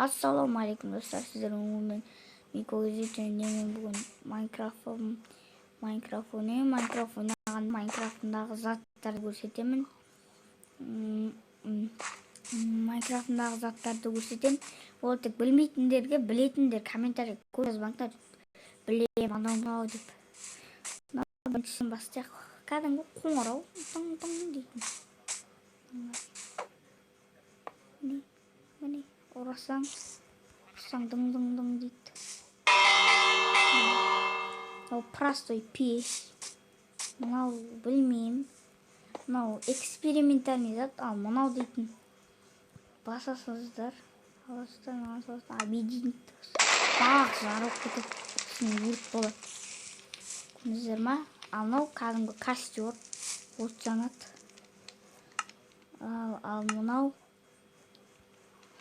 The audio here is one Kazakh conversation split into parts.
Assalomu alaykum do'stlar, sizlar umuman Miko men bugun Minecraft'dagi zatlarni ko'rsataman. Minecraft'dagi zatlarni ko'rsataman. Ол тек bilmaydilerге biletindер комментарий жазбаңдар. Білем анау деп. Біріншісін бастайық. Кәдімгі қоңырау тың дейтін. Міне ұрасаң дың дейді. Ол простой пеш. Мынау білмеймін. Мынау экспериментальный зат. Ал мынау дейтін. Басасыздар. Объединить. Бақ жарылып кетеді. Өрт болады. Көрдіңіздер ма? Ал мынау кәдімгі костер. От жанады. Ал мынау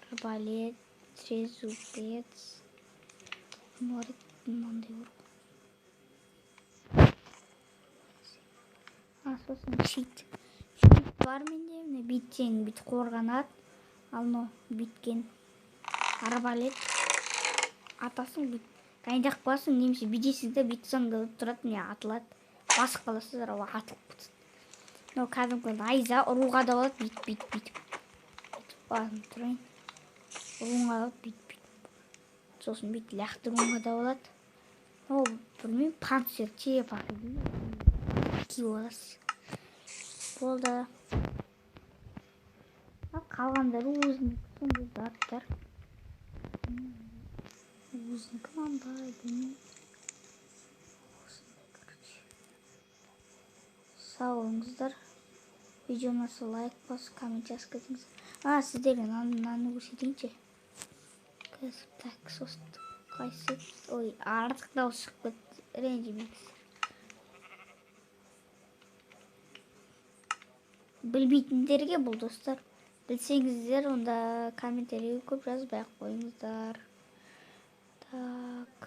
арбалет, трезубец. Мынандай бар. Сосын щит бар менде. Міне бүйтсең бүйтіп қорғанады. Ал мынау бүйткен арбалет. Атасың бүйтіп дайындап қоясың, немесе бүйтесің де бүйтсең тұрады, міне атылады. Басып қаласыздар, ол атылып кетеді. Мынау кәдімгі найза, ұруға да болады, бүйтіп. Басын тұрайын. Ұруға да бүйтіп. Сосын бүйтіп лақтыруға да болады. Ол білмеймін, панцир, черепах дейді. Киіп аласыз. Болды. Қалғандары өзінікі сондай заттар. Өзінікі мынандай білмеймін. Сау болыңыздар. Видеоны лайк басып, коммент жазып кетіңіздер. Сіздерге мынаны көрсетейінші. Так, сосын қайсы? Ой, артық дауыс шығып кетті. Ренжімеңіздер. Білмейтіндерге бұл достар. Білсеңіздер, онда комментарийге көп жазбай ақ қойыңыздар. Так.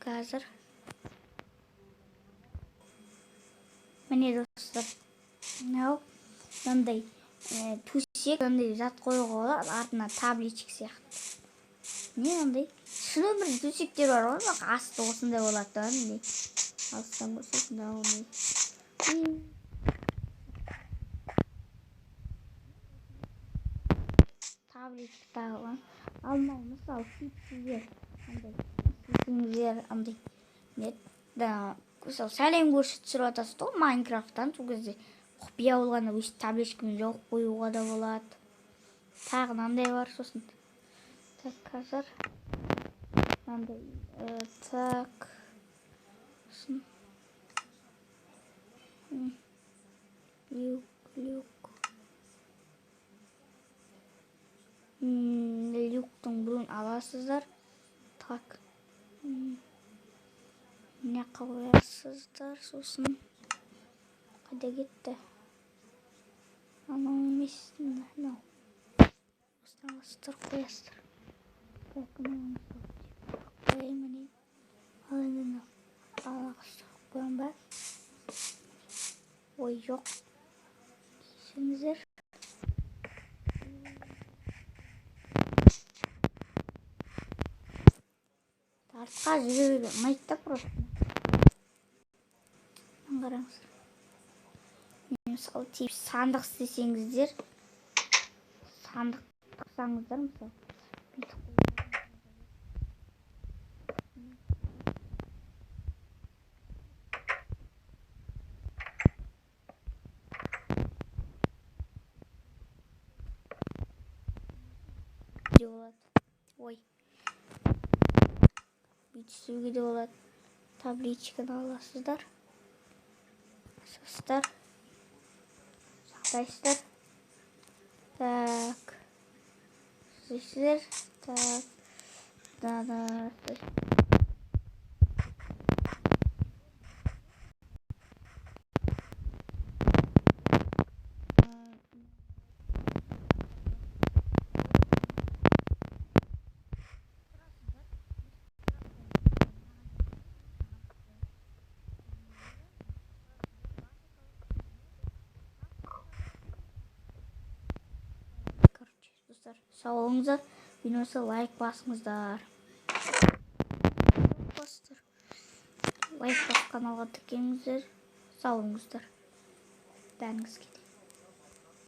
Қазір. Міне достар. Мынандай төсек, мынандай зат қоюға болады, артына табличка сияқты. Не мынандай? Шын өмірде төсектер бар ғой, бірақ асты осындай болады да, міне. Алыстан көрсетсін да оны. Табличка тағылған. Алмай, мысалы, сүйіпсіздер. Андай. Мысалы, сәлем көрсетіп жүріп атасыз ғой, Майнкрафттан. Сол кезде құпия болғанда өйстіп табличкамен жауып қоюға да болады. Тағы мынандай бар, сосын. Так, қазір. Мынандай. Так. Сосын. Люктың біреуін аласыздар. Так. Не қоясыздар, сосын. Қайда кетті? Анау емес. Мынау. Осыдан аласыздар, қоясыздар. Так, мынау. Қоймын. Ал енді мынау. Алақыстар қойын ба? Ой, жоқ. Кесіңіздер. Артқа жүре ұнайды да просто. Қараңыздар. Мысалы, тиіп сандық істесеңіздер, сандық тықсаңыздар, мысалы. Ой. Бүйтісуге де болады. Табличканы аласыздар. Састар. Сақтайсыздар. Так. Сіздер. Так. Да. достар. Сау болыңыздар. Видеоға лайк басыңыздар. Лайк басып каналға тіркеліңіздер. Сау болыңыздар. Дәніңіз келсін.